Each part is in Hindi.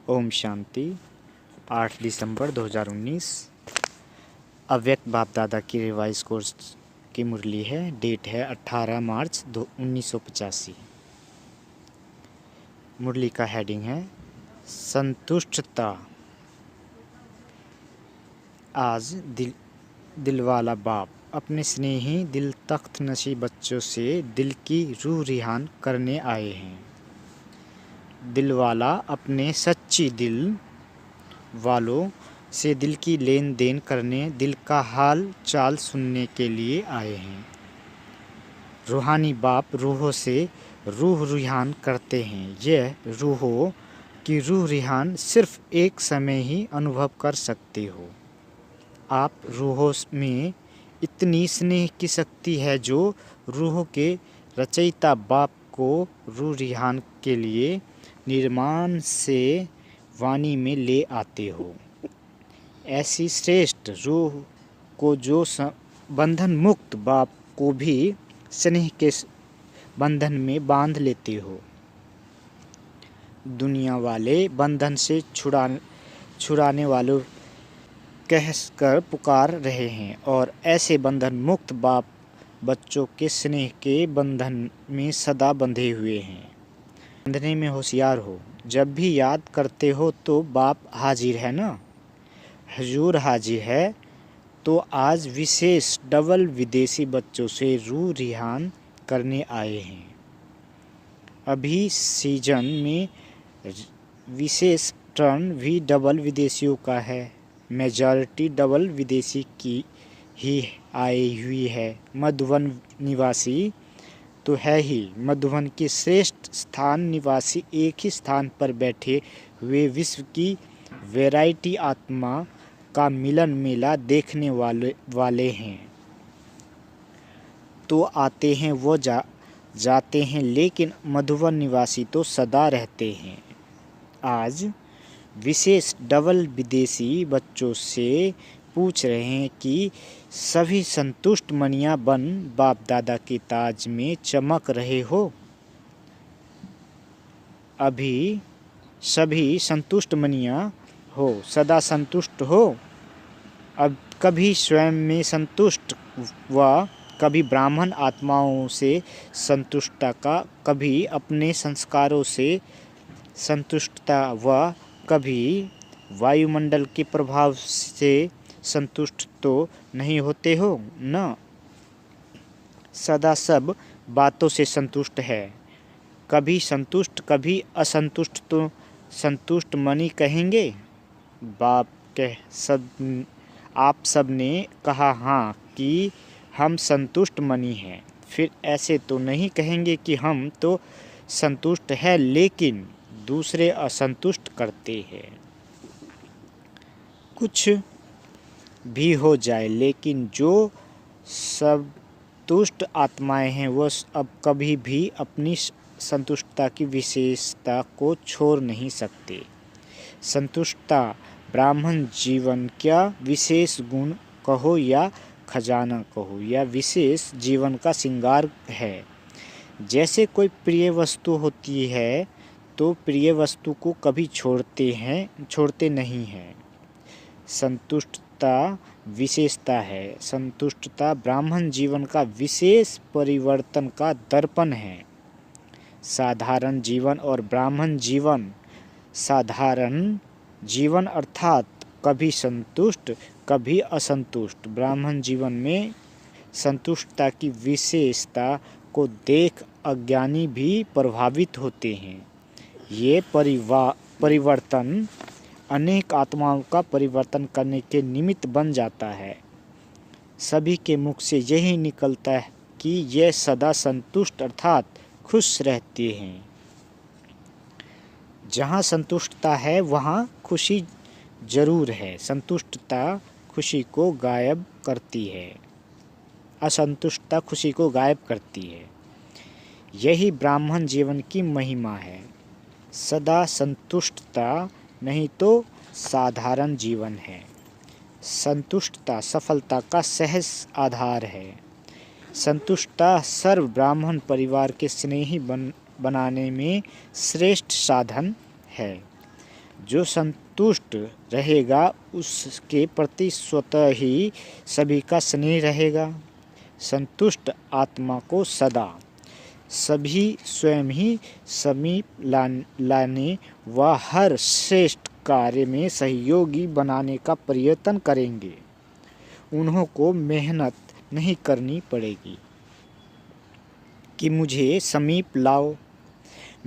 ओम शांति। 8 दिसंबर 2019 अव्यक्त बाप दादा की रिवाइज कोर्स की मुरली है। डेट है 18 मार्च 1985। मुरली का हेडिंग है संतुष्टता। आज दिलवाला बाप अपने स्नेही दिल तख्त नशी बच्चों से दिल की रूह रिहान करने आए हैं। दिलवाला अपने सच्ची दिल वालों से दिल की लेन देन करने, दिल का हाल चाल सुनने के लिए आए हैं। रूहानी बाप रूहों से रूह रिहान करते हैं। यह रूहों की रूह रिहान सिर्फ एक समय ही अनुभव कर सकते हो। आप रूहों में इतनी स्नेह की शक्ति है जो रूहों के रचयिता बाप को रूह रिहान के लिए निर्माण से वाणी में ले आते हो। ऐसी श्रेष्ठ रूह को जो बंधन मुक्त बाप को भी स्नेह के बंधन में बांध लेते हो। दुनिया वाले बंधन से छुड़ाने वालों कहकर पुकार रहे हैं और ऐसे बंधन मुक्त बाप बच्चों के स्नेह के बंधन में सदा बंधे हुए हैं। बंधने में होशियार हो। जब भी याद करते हो तो बाप हाजिर है ना, हुजूर हाजिर है। तो आज विशेष डबल विदेशी बच्चों से रूह रिहान करने आए हैं। अभी सीजन में विशेष टर्न भी डबल विदेशियों का है। मेजॉरिटी डबल विदेशी की ही आई हुई है। मधुबन निवासी तो है ही। मधुबन के श्रेष्ठ स्थान निवासी एक ही स्थान पर बैठे हुए विश्व की वैरायटी आत्मा का मिलन मेला देखने वाले हैं। तो आते हैं वो जाते हैं, लेकिन मधुबन निवासी तो सदा रहते हैं। आज विशेष डबल विदेशी बच्चों से पूछ रहे हैं कि सभी संतुष्ट मनियां बन बाप दादा के ताज में चमक रहे हो। अभी सभी संतुष्ट मनियां हो, सदा संतुष्ट हो। अब कभी स्वयं में संतुष्ट व कभी ब्राह्मण आत्माओं से संतुष्टता का, कभी अपने संस्कारों से संतुष्टता व कभी वायुमंडल के प्रभाव से संतुष्ट तो नहीं होते हो न। सदा सब बातों से संतुष्ट है। कभी संतुष्ट कभी असंतुष्ट तो संतुष्ट मनी कहेंगे। आप सब ने कहा हाँ कि हम संतुष्ट मनी हैं। फिर ऐसे तो नहीं कहेंगे कि हम तो संतुष्ट है लेकिन दूसरे असंतुष्ट करते हैं। कुछ भी हो जाए, लेकिन जो संतुष्ट आत्माएं हैं वो अब कभी भी अपनी संतुष्टता की विशेषता को छोड़ नहीं सकते। संतुष्टता ब्राह्मण जीवन क्या विशेष गुण कहो या खजाना कहो या विशेष जीवन का श्रृंगार है। जैसे कोई प्रिय वस्तु होती है तो प्रिय वस्तु को कभी छोड़ते नहीं हैं। संतुष्टता विशेषता है। संतुष्टता ब्राह्मण जीवन का विशेष परिवर्तन का दर्पण है। साधारण जीवन और ब्राह्मण जीवन। साधारण जीवन अर्थात कभी संतुष्ट कभी असंतुष्ट। ब्राह्मण जीवन में संतुष्टता की विशेषता को देख अज्ञानी भी प्रभावित होते हैं। ये परिवर्तन अनेक आत्माओं का परिवर्तन करने के निमित्त बन जाता है। सभी के मुख से यही निकलता है कि ये सदा संतुष्ट अर्थात खुश रहते हैं। जहाँ संतुष्टता है वहाँ खुशी जरूर है। संतुष्टता खुशी को गायब करती है, असंतुष्टता खुशी को गायब करती है। यही ब्राह्मण जीवन की महिमा है। सदा संतुष्टता नहीं तो साधारण जीवन है। संतुष्टता सफलता का सहज आधार है। संतुष्टता सर्व ब्राह्मण परिवार के स्नेही बनाने में श्रेष्ठ साधन है। जो संतुष्ट रहेगा उसके प्रति स्वतः ही सभी का स्नेह रहेगा। संतुष्ट आत्मा को सदा सभी स्वयं ही समीप लाने व हर श्रेष्ठ कार्य में सहयोगी बनाने का प्रयत्न करेंगे। उन्हों को मेहनत नहीं करनी पड़ेगी कि मुझे समीप लाओ,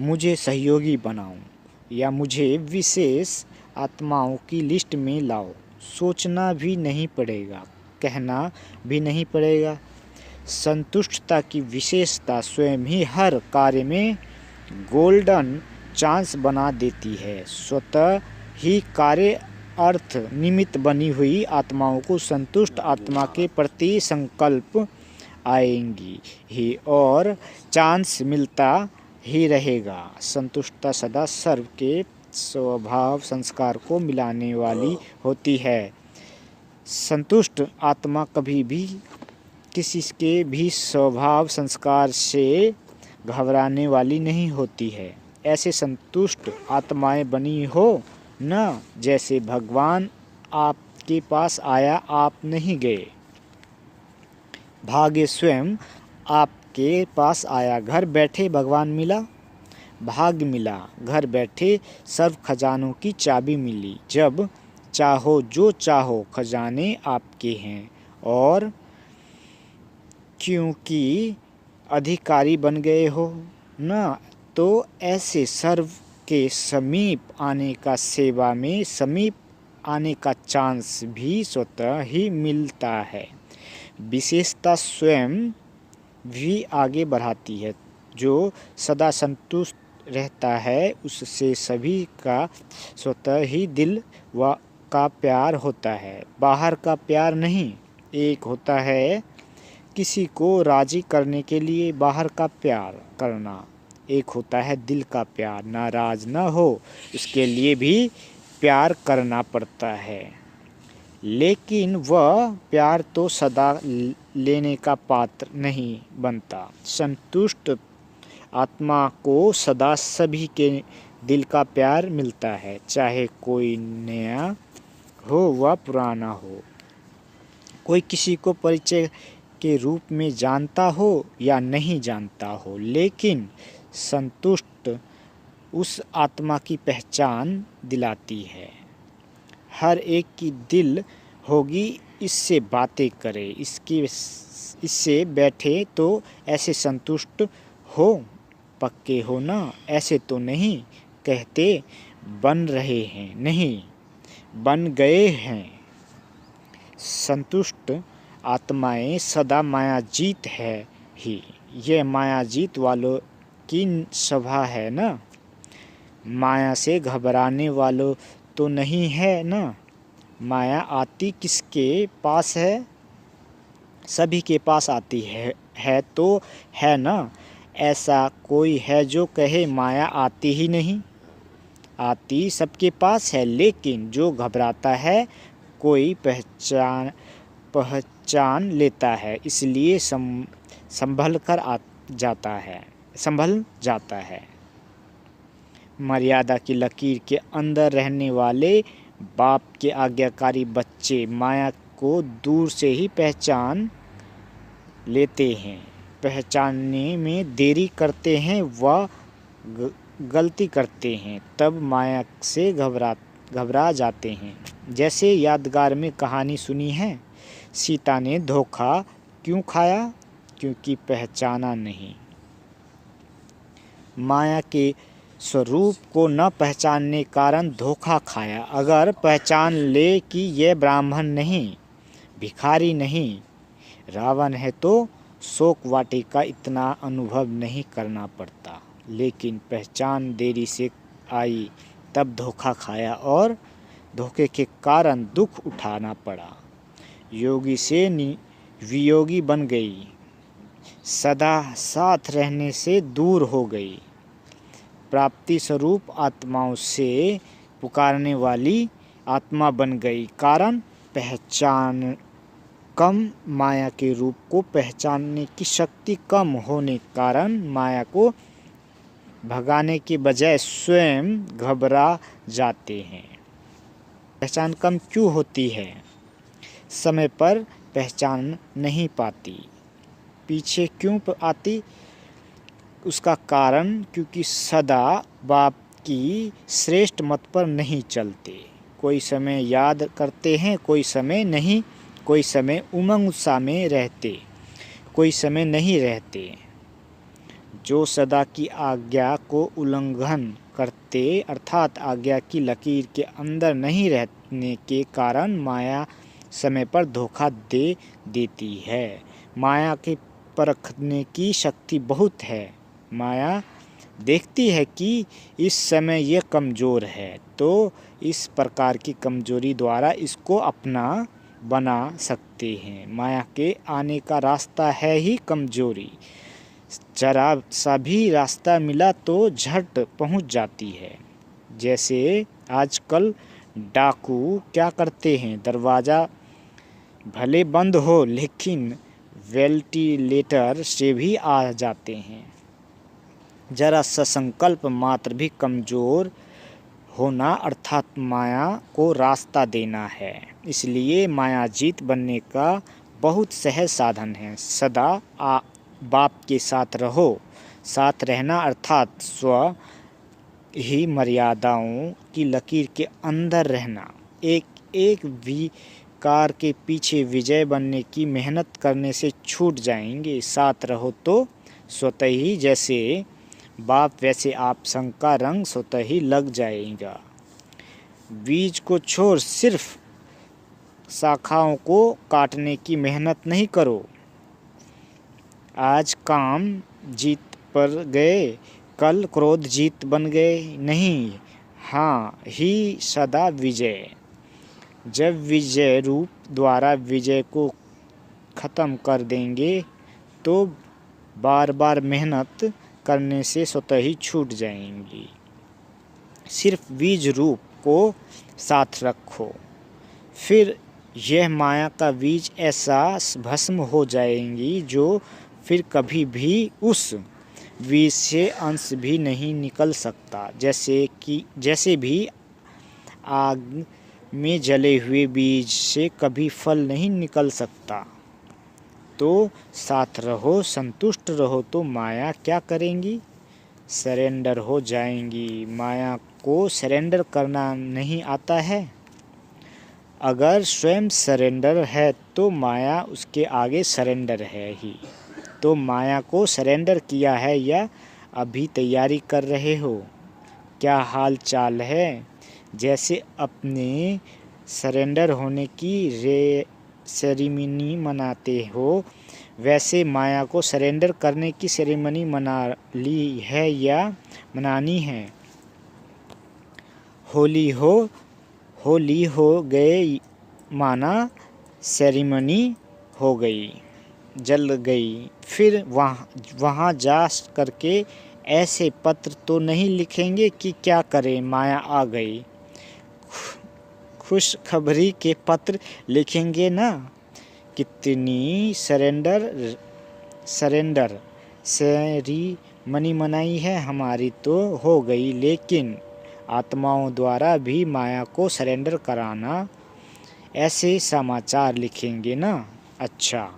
मुझे सहयोगी बनाओ या मुझे विशेष आत्माओं की लिस्ट में लाओ। सोचना भी नहीं पड़ेगा, कहना भी नहीं पड़ेगा। संतुष्टता की विशेषता स्वयं ही हर कार्य में गोल्डन चांस बना देती है। स्वतः ही कार्य अर्थ निमित्त बनी हुई आत्माओं को संतुष्ट आत्मा के प्रति संकल्प आएंगी ही और चांस मिलता ही रहेगा। संतुष्टता सदा सर्व के स्वभाव संस्कार को मिलाने वाली होती है। संतुष्ट आत्मा कभी भी किसी के भी स्वभाव संस्कार से घबराने वाली नहीं होती है। ऐसे संतुष्ट आत्माएं बनी हो न जैसे भगवान आपके पास आया, आप नहीं गए। भाग्य स्वयं आपके पास आया, घर बैठे भगवान मिला। भाग्य मिला, घर बैठे सर्व खजानों की चाबी मिली। जब चाहो जो चाहो खजाने आपके हैं और क्योंकि अधिकारी बन गए हो न, तो ऐसे सर्व के समीप आने का, सेवा में समीप आने का चांस भी स्वतः ही मिलता है। विशेषता स्वयं भी आगे बढ़ाती है। जो सदा संतुष्ट रहता है उससे सभी का स्वतः ही दिल व का प्यार होता है, बाहर का प्यार नहीं। एक होता है किसी को राजी करने के लिए बाहर का प्यार करना, एक होता है दिल का प्यार। नाराज न हो उसके लिए भी प्यार करना पड़ता है, लेकिन वह प्यार तो सदा लेने का पात्र नहीं बनता। संतुष्ट आत्मा को सदा सभी के दिल का प्यार मिलता है, चाहे कोई नया हो व पुराना हो, कोई किसी को परिचय के रूप में जानता हो या नहीं जानता हो, लेकिन संतुष्ट उस आत्मा की पहचान दिलाती है। हर एक की दिल होगी इससे बातें करे, इससे बैठे तो ऐसे संतुष्ट हो, पक्के हो ना, ऐसे तो नहीं कहते बन रहे हैं, नहीं बन गए हैं। संतुष्ट आत्माएं सदा मायाजीत है ही, ये मायाजीत वालों की सभा है ना। माया से घबराने वालों तो नहीं है ना। माया आती किसके पास है? सभी के पास आती है तो है ना। ऐसा कोई है जो कहे माया आती ही नहीं? आती सबके पास है, लेकिन जो घबराता है कोई पहचान लेता है, इसलिए संभल जाता है। मर्यादा की लकीर के अंदर रहने वाले बाप के आज्ञाकारी बच्चे माया को दूर से ही पहचान लेते हैं। पहचानने में देरी करते हैं व गलती करते हैं, तब माया से घबरा जाते हैं। जैसे यादगार में कहानी सुनी है, सीता ने धोखा क्यों खाया? क्योंकि पहचाना नहीं। माया के स्वरूप को न पहचानने कारण धोखा खाया। अगर पहचान ले कि यह ब्राह्मण नहीं, भिखारी नहीं, रावण है, तो शोक वाटिका इतना अनुभव नहीं करना पड़ता। लेकिन पहचान देरी से आई तब धोखा खाया और धोखे के कारण दुख उठाना पड़ा। योगी से वियोगी बन गई, सदा साथ रहने से दूर हो गई। प्राप्ति स्वरूप आत्माओं से पुकारने वाली आत्मा बन गई। कारण पहचान कम, माया के रूप को पहचानने की शक्ति कम होने के कारण माया को भगाने के बजाय स्वयं घबरा जाते हैं। पहचान कम क्यों होती है? समय पर पहचान नहीं पाती। पीछे क्यों आती? उसका कारण क्योंकि सदा बाप की श्रेष्ठ मत पर नहीं चलते। कोई समय याद करते हैं, कोई समय नहीं, कोई समय उमंग उत्साह में रहते, कोई समय नहीं रहते। जो सदा की आज्ञा को उल्लंघन करते अर्थात आज्ञा की लकीर के अंदर नहीं रहने के कारण माया समय पर धोखा दे देती है। माया के परखने की शक्ति बहुत है। माया देखती है कि इस समय यह कमज़ोर है, तो इस प्रकार की कमजोरी द्वारा इसको अपना बना सकते हैं। माया के आने का रास्ता है ही कमजोरी। जरा सा भी रास्ता मिला तो झट पहुंच जाती है। जैसे आजकल डाकू क्या करते हैं, दरवाज़ा भले बंद हो लेकिन वेंटिलेटर से भी आ जाते हैं। जरा सा संकल्प मात्र भी कमज़ोर होना अर्थात माया को रास्ता देना है। इसलिए मायाजीत बनने का बहुत सहज साधन है। सदा बाप के साथ रहो। साथ रहना अर्थात स्व ही मर्यादाओं की लकीर के अंदर रहना। एक एक विकार के पीछे विजय बनने की मेहनत करने से छूट जाएंगे। साथ रहो तो स्वतः ही जैसे बाप वैसे आप संग का रंग स्वतः ही लग जाएगा। बीज को छोड़ सिर्फ शाखाओं को काटने की मेहनत नहीं करो। आज काम जीत पर गए, कल क्रोध जीत बन गए नहीं, हाँ ही सदा विजय। जब विजय रूप द्वारा विजय को खत्म कर देंगे तो बार बार मेहनत करने से स्वतः ही छूट जाएंगी। सिर्फ बीज रूप को साथ रखो, फिर यह माया का बीज ऐसा भस्म हो जाएंगी जो फिर कभी भी उस बीज से अंश भी नहीं निकल सकता। जैसे भी आग में जले हुए बीज से कभी फल नहीं निकल सकता। तो साथ रहो, संतुष्ट रहो तो माया क्या करेंगी? सरेंडर हो जाएंगी। माया को सरेंडर करना नहीं आता है। अगर स्वयं सरेंडर है तो माया उसके आगे सरेंडर है ही। तो माया को सरेंडर किया है या अभी तैयारी कर रहे हो? क्या हाल चाल है? जैसे अपने सरेंडर होने की सेरेमनी मनाते हो, वैसे माया को सरेंडर करने की सेरेमनी मना ली है या मनानी है। होली हो गए माना सेरेमनी हो गई, जल गई। फिर वहाँ जा करके ऐसे पत्र तो नहीं लिखेंगे कि क्या करें माया आ गई। खुशखबरी के पत्र लिखेंगे ना। कितनी सरेंडर सेरेमनी मनाई है हमारी तो हो गई, लेकिन आत्माओं द्वारा भी माया को सरेंडर कराना, ऐसे समाचार लिखेंगे ना। अच्छा,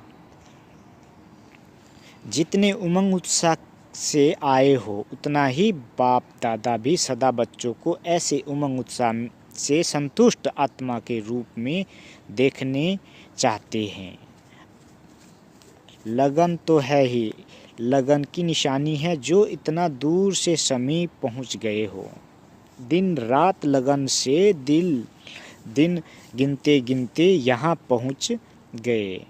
जितने उमंग उत्साह से आए हो उतना ही बाप दादा भी सदा बच्चों को ऐसे उमंग उत्साह से संतुष्ट आत्मा के रूप में देखने चाहते हैं। लगन तो है ही, लगन की निशानी है जो इतना दूर से समीप पहुंच गए हो। दिन रात लगन से दिन गिनते गिनते यहाँ पहुँच गए।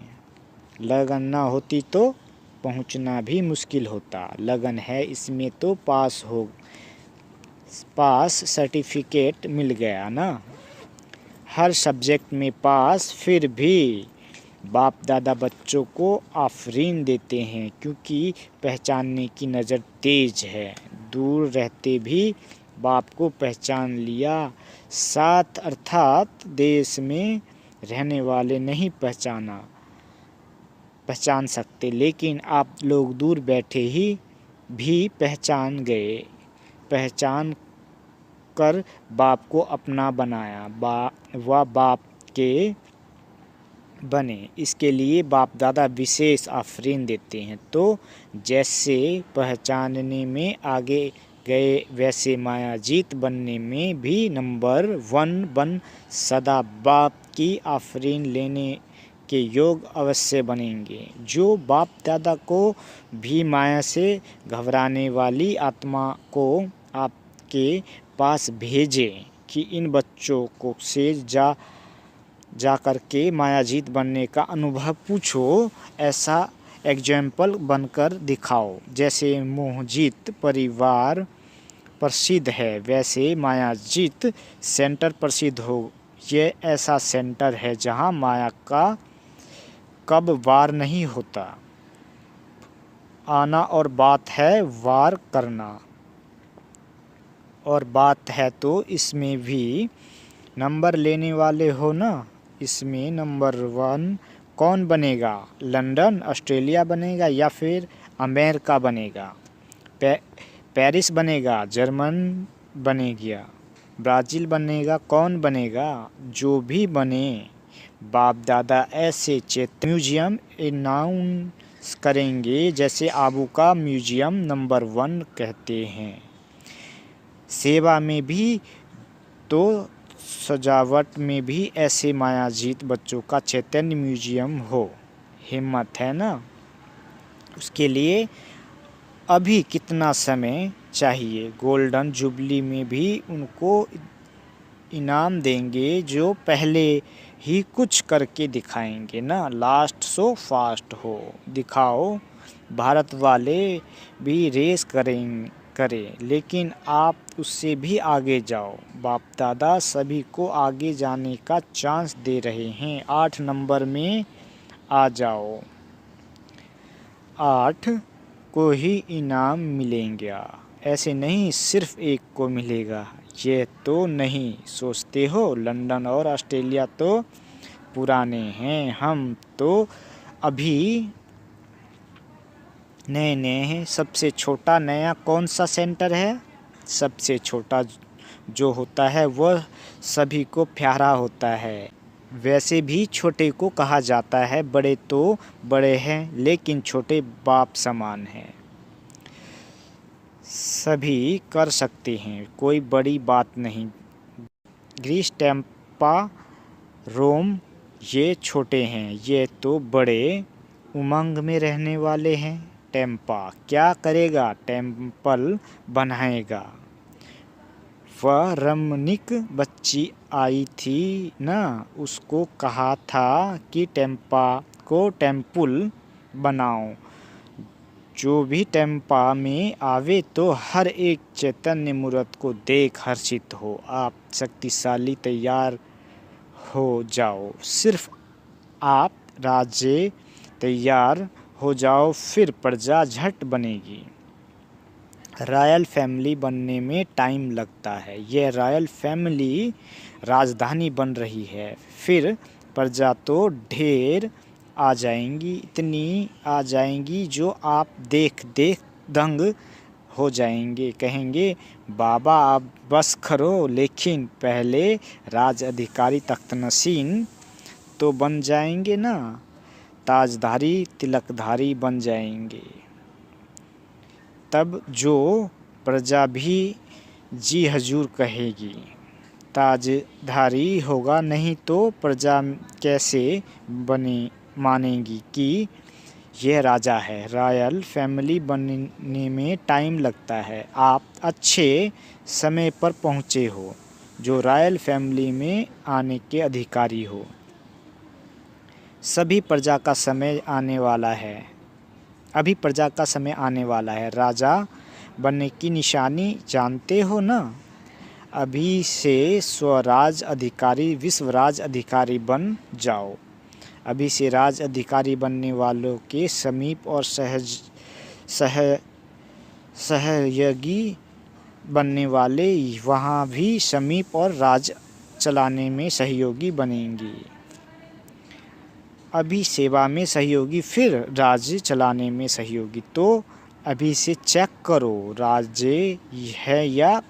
लगन ना होती तो पहुँचना भी मुश्किल होता। लगन है इसमें तो पास सर्टिफिकेट मिल गया ना। हर सब्जेक्ट में पास। फिर भी बाप दादा बच्चों को आफरीन देते हैं क्योंकि पहचानने की नज़र तेज है। दूर रहते भी बाप को पहचान लिया। साथ अर्थात देश में रहने वाले नहीं पहचान सकते, लेकिन आप लोग दूर बैठे ही भी पहचान गए पहचान कर बाप को अपना बनाया, वह बाप के बने। इसके लिए बाप दादा विशेष आफरीन देते हैं। तो जैसे पहचानने में आगे गए, वैसे मायाजीत बनने में भी नंबर 1 बन सदा बाप की आफरीन लेने के योग अवश्य बनेंगे। जो बाप दादा को भी माया से घबराने वाली आत्मा को आपके पास भेजे कि इन बच्चों को से जा कर के मायाजीत बनने का अनुभव पूछो, ऐसा एग्जाम्पल बनकर दिखाओ। जैसे मोहजीत परिवार प्रसिद्ध है, वैसे मायाजीत सेंटर प्रसिद्ध हो। ये ऐसा सेंटर है जहाँ माया का कब वार नहीं होता। आना और बात है वार करना, और बात है तो इसमें भी नंबर लेने वाले हो ना। इसमें नंबर 1 कौन बनेगा? लंदन, ऑस्ट्रेलिया बनेगा या फिर अमेरिका बनेगा? पेरिस बनेगा, जर्मन बनेगा, ब्राज़ील बनेगा, कौन बनेगा? जो भी बने, बाप दादा ऐसे म्यूजियम अनाउंस करेंगे जैसे आबू का म्यूजियम नंबर 1 कहते हैं। सेवा में भी तो सजावट में भी ऐसे मायाजीत बच्चों का चैतन्य म्यूजियम हो। हिम्मत है ना? उसके लिए अभी कितना समय चाहिए? गोल्डन जुबली में भी उनको इनाम देंगे जो पहले ही कुछ करके दिखाएंगे ना। लास्ट सो फास्ट हो, दिखाओ। भारत वाले भी रेस करें, लेकिन आप उससे भी आगे जाओ। बाप दादा सभी को आगे जाने का चांस दे रहे हैं। 8 नंबर में आ जाओ, 8 को ही इनाम मिलेगा। ऐसे नहीं सिर्फ एक को मिलेगा, ये तो नहीं सोचते हो? लंदन और ऑस्ट्रेलिया तो पुराने हैं, हम तो अभी नए नए हैं। सबसे छोटा नया कौन सा सेंटर है? सबसे छोटा जो होता है वह सभी को प्यारा होता है। वैसे भी छोटे को कहा जाता है, बड़े तो बड़े हैं लेकिन छोटे बाप समान हैं। सभी कर सकते हैं, कोई बड़ी बात नहीं। ग्रीस, टेम्पा, रोम ये छोटे हैं, ये तो बड़े उमंग में रहने वाले हैं। टेम्पा क्या करेगा? टेम्पल बनाएगा। वह रमणीक बच्ची आई थी ना, उसको कहा था कि टेम्पा को टेम्पुल बनाओ। जो भी टेम्पा में आवे तो हर एक चैतन्य मूर्त को देख हर्षित हो। आप शक्तिशाली तैयार हो जाओ, सिर्फ आप राजे तैयार हो जाओ, फिर प्रजा झट बनेगी। रॉयल फैमिली बनने में टाइम लगता है। यह रॉयल फैमिली राजधानी बन रही है, फिर प्रजा तो ढेर आ जाएंगी, इतनी आ जाएंगी जो आप देख दंग हो जाएंगे। कहेंगे बाबा आप बस करो, लेकिन पहले राज अधिकारी तख्तनशीन तो बन जाएंगे ना, ताजधारी तिलकधारी बन जाएंगे। तब जो प्रजा भी जी हजूर कहेगी। ताजधारी होगा, नहीं तो प्रजा कैसे मानेगी कि यह राजा है। रॉयल फैमिली बनने में टाइम लगता है। आप अच्छे समय पर पहुँचे हो, जो रॉयल फैमिली में आने के अधिकारी हो। सभी प्रजा का समय आने वाला है, अभी प्रजा का समय आने वाला है। राजा बनने की निशानी जानते हो ना? अभी से स्वराज अधिकारी, विश्वराज अधिकारी बन जाओ। अभी से राज अधिकारी बनने वालों के समीप और सहयोगी बनने वाले वहाँ भी समीप और राज चलाने में सहयोगी बनेंगे। अभी सेवा में सहयोगी, फिर राज्य चलाने में सहयोगी। तो अभी से चेक करो, राजे है या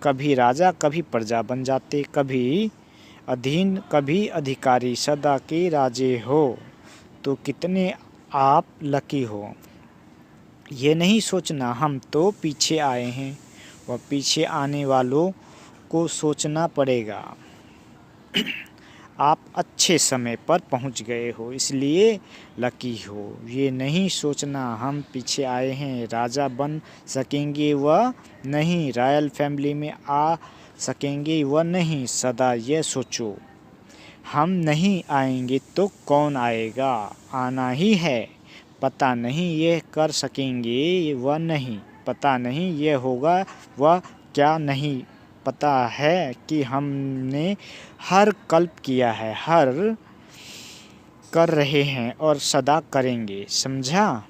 कभी राजा कभी प्रजा बन जाते, कभी अधीन कभी अधिकारी, सदा के राजे हो तो कितने आप लकी हो। ये नहीं सोचना हम तो पीछे आए हैं, वह पीछे आने वालों को सोचना पड़ेगा। आप अच्छे समय पर पहुंच गए हो इसलिए लकी हो। ये नहीं सोचना हम पीछे आए हैं, राजा बन सकेंगे वह नहीं, रॉयल फैमिली में आ सकेंगे वह नहीं। सदा ये सोचो हम नहीं आएंगे तो कौन आएगा, आना ही है। पता नहीं ये कर सकेंगे वह नहीं, पता नहीं ये होगा वह क्या नहीं। पता है कि हमने हर कल्प किया है, हर कर रहे हैं और सदा करेंगे, समझा।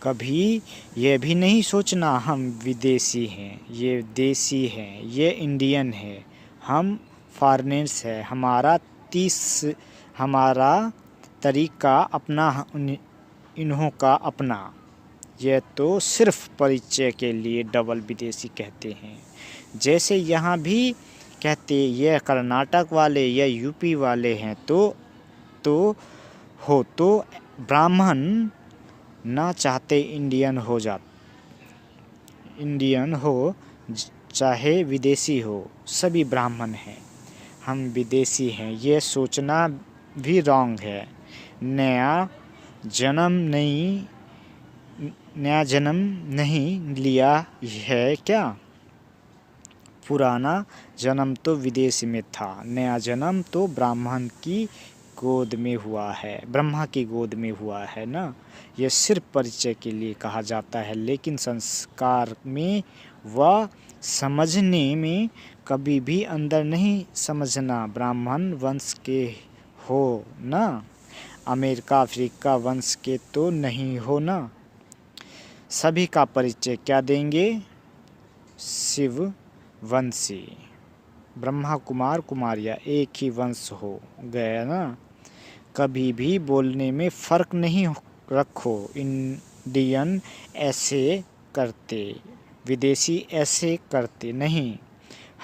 कभी ये भी नहीं सोचना हम विदेशी हैं, ये देसी हैं, ये इंडियन है, हम फॉरेनर्स है, हमारा तरीका अपना, इन्हों का अपना। ये तो सिर्फ परिचय के लिए डबल विदेशी कहते हैं। जैसे यहाँ भी कहते ये कर्नाटक वाले या यूपी वाले हैं तो ब्राह्मण ना चाहते इंडियन हो चाहे विदेशी हो, सभी ब्राह्मण हैं, हम विदेशी हैं। ये सोचना भी रॉन्ग है। नया जन्म नहीं लिया है क्या, पुराना जन्म तो विदेश में था, नया जन्म तो ब्रह्मा की गोद में हुआ है ना। यह सिर्फ परिचय के लिए कहा जाता है, लेकिन संस्कार में व समझने में कभी भी अंदर नहीं समझना। ब्राह्मण वंश के हो ना, अमेरिका अफ्रीका वंश के तो नहीं हो ना। सभी का परिचय क्या देंगे, शिव वंशी, ब्रह्मा कुमार कुमारिया एक ही वंश हो गया ना। कभी भी बोलने में फ़र्क नहीं रखो, इंडियन ऐसे करते, विदेशी ऐसे करते नहीं।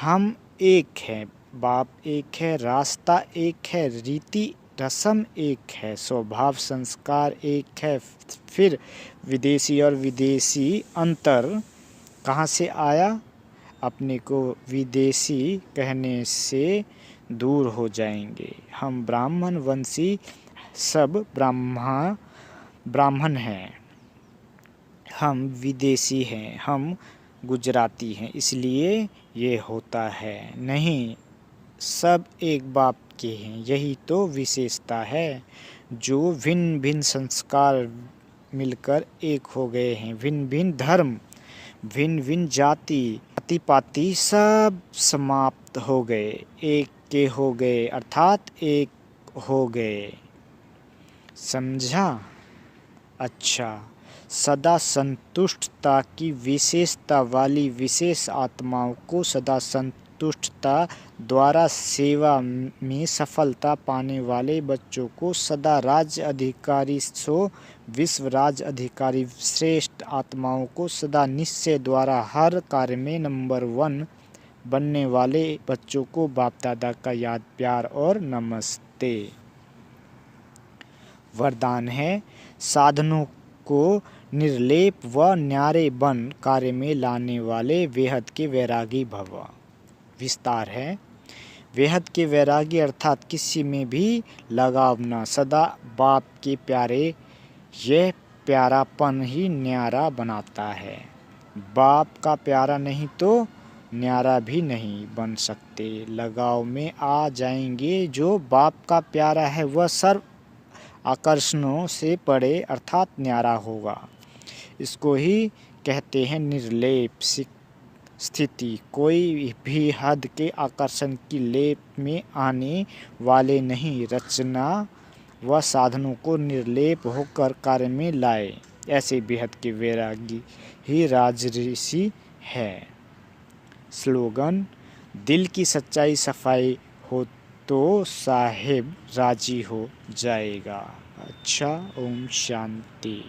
हम एक हैं, बाप एक है, रास्ता एक है, रीति रस्म एक है, स्वभाव संस्कार एक है। फिर विदेशी और विदेशी अंतर कहाँ से आया, अपने को विदेशी कहने से दूर हो जाएंगे। हम ब्राह्मण वंशी सब ब्राह्मण हैं, हम विदेशी हैं, हम गुजराती हैं, इसलिए ये होता है। नहीं, सब एक बाप के हैं, यही तो विशेषता है। जो भिन्न भिन्न संस्कार मिलकर एक हो गए हैं, भिन्न भिन्न धर्म, भिन्न भिन्न जाति पाति सब समाप्त हो गए, एक के हो गए, अर्थात एक हो गए, समझा। अच्छा, सदा संतुष्टता की विशेषता वाली विशेष आत्माओं को सदा संतुष्टता द्वारा सेवा में सफलता पाने वाले बच्चों को सदा राज्य अधिकारी विश्व राज्य अधिकारी श्रेष्ठ आत्माओं को सदा निश्चय द्वारा हर कार्य में नंबर 1 बनने वाले बच्चों को बाप दादा का याद प्यार और नमस्ते। वरदान है, साधनों को निर्लेप व न्यारे बन कार्य में लाने वाले बेहद के वैरागी भव। विस्तार है, बेहद के वैरागी अर्थात किसी में भी लगाव न, सदा बाप के प्यारे। यह प्यारापन ही न्यारा बनाता है। बाप का प्यारा नहीं तो न्यारा भी नहीं बन सकते। लगाव में आ जाएंगे, जो बाप का प्यारा है वह सर्व आकर्षणों से परे अर्थात न्यारा होगा। इसको ही कहते हैं निर्लेप स्थिति। कोई भी हद के आकर्षण की लेप में आने वाले नहीं, रचना व साधनों को निर्लेप होकर कार्य में लाए, ऐसे बेहद के वैरागी ही राजऋषि है। स्लोगन, दिल की सच्चाई सफाई हो तो साहेब राजी हो जाएगा। अच्छा, ओम शांति।